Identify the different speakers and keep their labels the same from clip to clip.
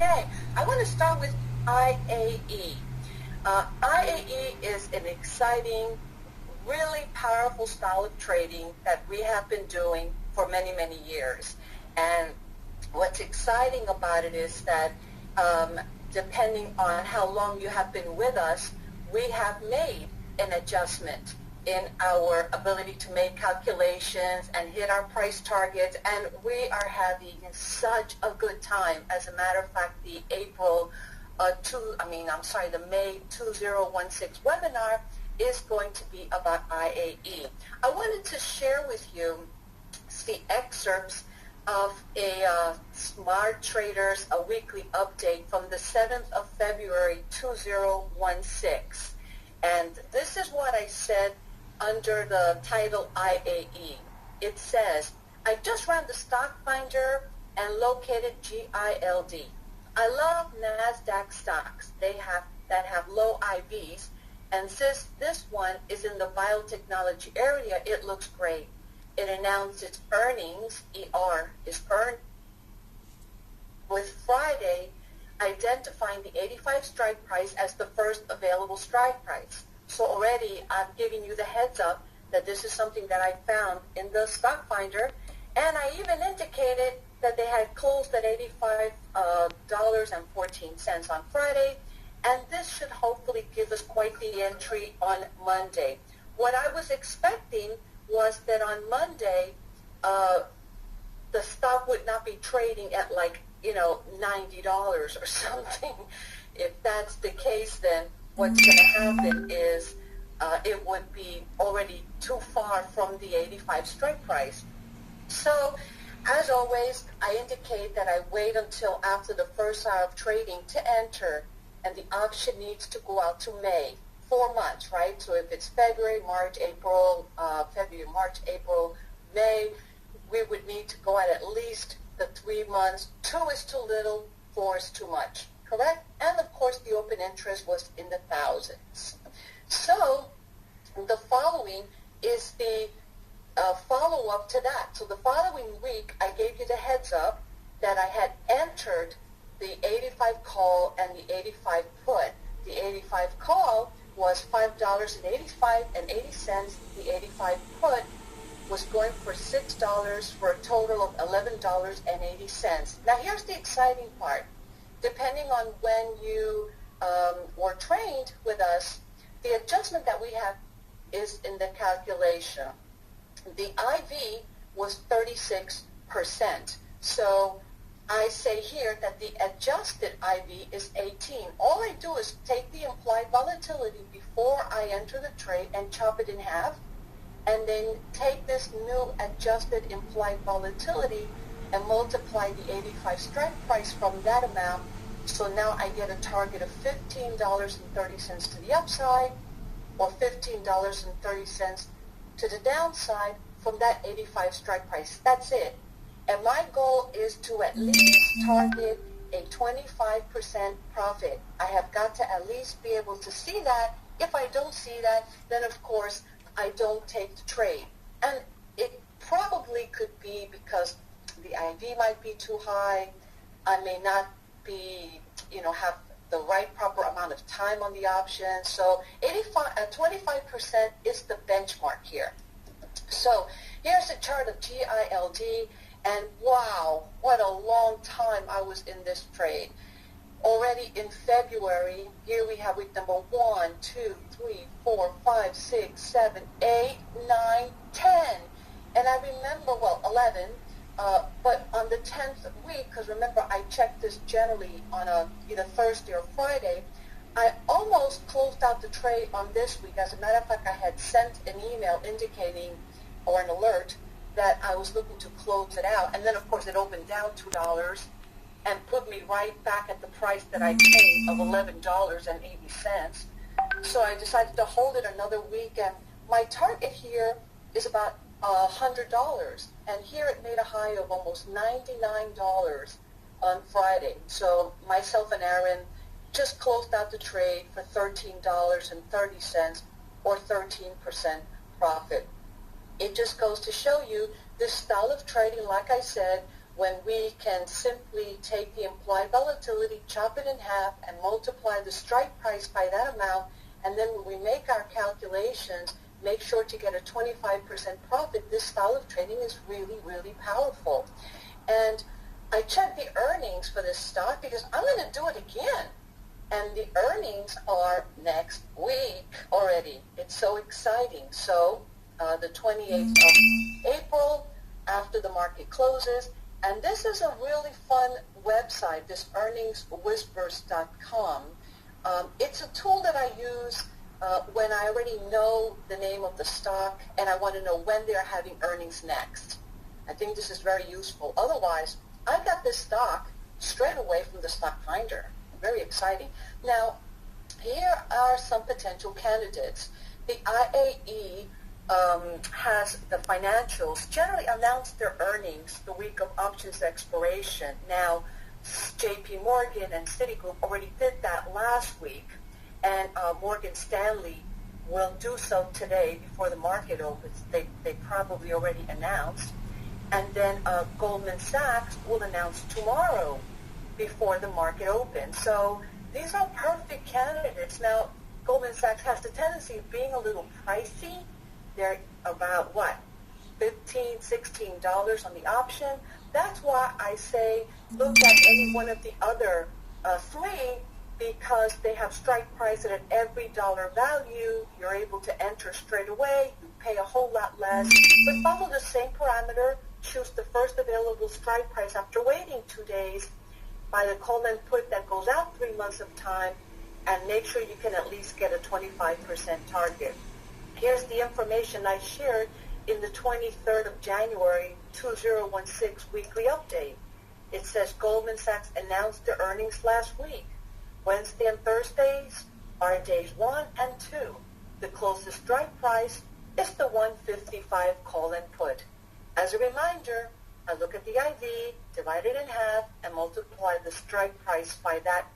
Speaker 1: Okay, I want to start with IAE. IAE is an exciting, really powerful style of trading that we have been doing for many, many years. And what's exciting about it is that depending on how long you have been with us, we have made an adjustment in our ability to make calculations and hit our price targets, and we are having such a good time. As a matter of fact, the the May 2016 webinar is going to be about IAE. I wanted to share with you the excerpts of a Smart Traders, a weekly update from the 7th of February 2016. And this is what I said under the title IAE. It says, I just ran the stock finder and located GILD. I love NASDAQ stocks that have low IVs, and since this one is in the biotechnology area, it looks great. It announced its earnings, ER is earned, with Friday identifying the 85 strike price as the first available strike price. So already I'm giving you the heads up that this is something that I found in the stock finder, and I even indicated that they had closed at $85.14 on Friday, and this should hopefully give us quite the entry on Monday. What I was expecting was that on Monday, the stock would not be trading at $90 or something. If that's the case, then what's going to happen is it would be already too far from the 85 strike price. So, as always, I indicate that I wait until after the first hour of trading to enter, and the option needs to go out to May. 4 months, right? So if it's February, March, April, May, we would need to go at least the 3 months. 2 is too little, 4 is too much, correct? And of course, the open interest was in the thousands. So the following is the follow-up to that. So the following week, I gave you the heads up that I had entered the 85 call and the 85 put. The 85 call was $5.80. The 85 put was going for $6 for a total of $11.80. Now here's the exciting part. Depending on when you were trained with us, the adjustment that we have is in the calculation. The IV was 36%. So I say here that the adjusted IV is 18. All I do is take the implied volatility before I enter the trade and chop it in half, and then take this new adjusted implied volatility and multiply the 85 strike price from that amount. So now I get a target of $15.30 to the upside, or $15.30 to the downside from that 85 strike price. That's it. And my goal is to at least target a 25% profit. I have got to at least be able to see that. If I don't see that, then of course I don't take the trade. And it probably could be because the IV might be too high. I may not be, have the right proper amount of time on the option. So 25% is the benchmark here. So here's a chart of GILD, and wow, what a long time I was in this trade. Already in February, here we have week number 1, 2, 3, 4, 5, 6, 7, 8, 9, 10. And I remember, 11, but on the 10th week, because remember I checked this generally on either Thursday or Friday, I almost closed out the trade on this week. As a matter of fact, I had sent an email indicating, or an alert, that I was looking to close it out. And then, of course, it opened down $2 and put me right back at the price that I paid of $11.80. So I decided to hold it another week, and my target here is about $100. And here it made a high of almost $99 on Friday. So myself and Aaron just closed out the trade for $13.30, or 13% profit. It just goes to show you this style of trading, like I said, when we can simply take the implied volatility, chop it in half, and multiply the strike price by that amount, and then when we make our calculations, make sure to get a 25% profit. This style of trading is really, really powerful. And I checked the earnings for this stock because I'm going to do it again. And the earnings are next week already. It's so exciting. So the 28th of April, after the market closes. And this is a really fun website, this earningswhispers.com. It's a tool that I use when I already know the name of the stock and I want to know when they're having earnings next. I think this is very useful. Otherwise, I got this stock straight away from the stock finder. Very exciting. Now, here are some potential candidates. The IAE has the financials generally announce their earnings the week of options expiration. Now, JP Morgan and Citigroup already did that last week, and Morgan Stanley will do so today before the market opens. They probably already announced. And then Goldman Sachs will announce tomorrow before the market opens. So these are perfect candidates. Now, Goldman Sachs has the tendency of being a little pricey. They're about, $15, $16 on the option. That's why I say look at any one of the other three, because they have strike price at every dollar value. You're able to enter straight away. You pay a whole lot less. But follow the same parameter. Choose the first available strike price after waiting 2 days. Buy the call and put that goes out 3 months of time, and make sure you can at least get a 25% target. Here's the information I shared in the 23rd of January 2016 weekly update. It says Goldman Sachs announced their earnings last week. Wednesday and Thursdays are days 1 and 2. The closest strike price is the 155 call and put. As a reminder, I look at the IV, divide it in half, and multiply the strike price by that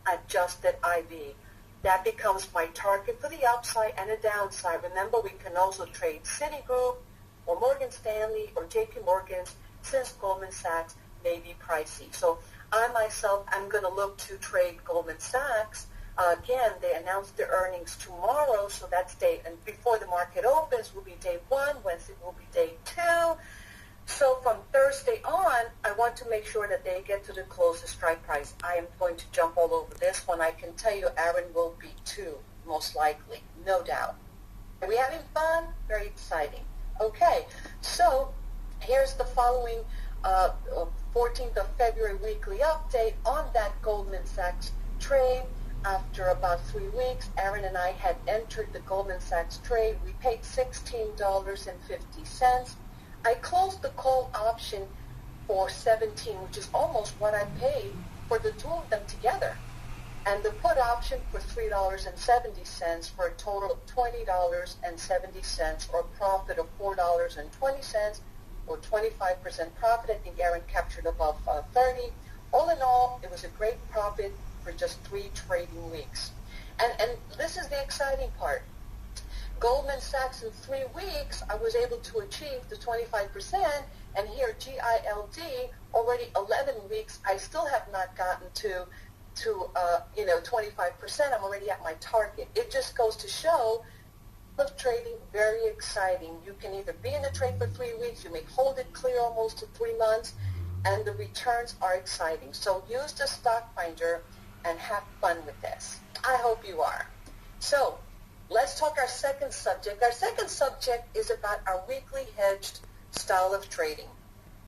Speaker 1: adjusted IV. That becomes my target for the upside and the downside. Remember, we can also trade Citigroup or Morgan Stanley or JP Morgan's, since Goldman Sachs may be pricey. So I myself am going to look to trade Goldman Sachs. Again, they announced their earnings tomorrow, so that's day, and before the market opens will be day 1, Wednesday will be day 2. So from Thursday on, I want to make sure that they get to the closest strike price. I am going to jump all over this one. I can tell you Aaron will be too, most likely, no doubt. Are we having fun? Very exciting. Okay, so here's the following 14th of February weekly update on that Goldman Sachs trade. After about 3 weeks, Aaron and I had entered the Goldman Sachs trade. We paid $16.50. I closed the call option for $17, which is almost what I paid for the two of them together. And the put option for $3.70 for a total of $20.70, or a profit of $4.20, or 25% profit. I think Aaron captured above 30. All in all, it was a great profit for just 3 trading weeks. And this is the exciting part. Goldman Sachs in 3 weeks, I was able to achieve the 25%, and here GILD, already 11 weeks, I still have not gotten to 25%. I'm already at my target. It just goes to show of trading, very exciting. You can either be in the trade for 3 weeks, you may hold it clear almost to 3 months, and the returns are exciting. So use the stock finder and have fun with this. I hope you are. So let's talk our second subject. Our second subject is about our weekly hedged style of trading.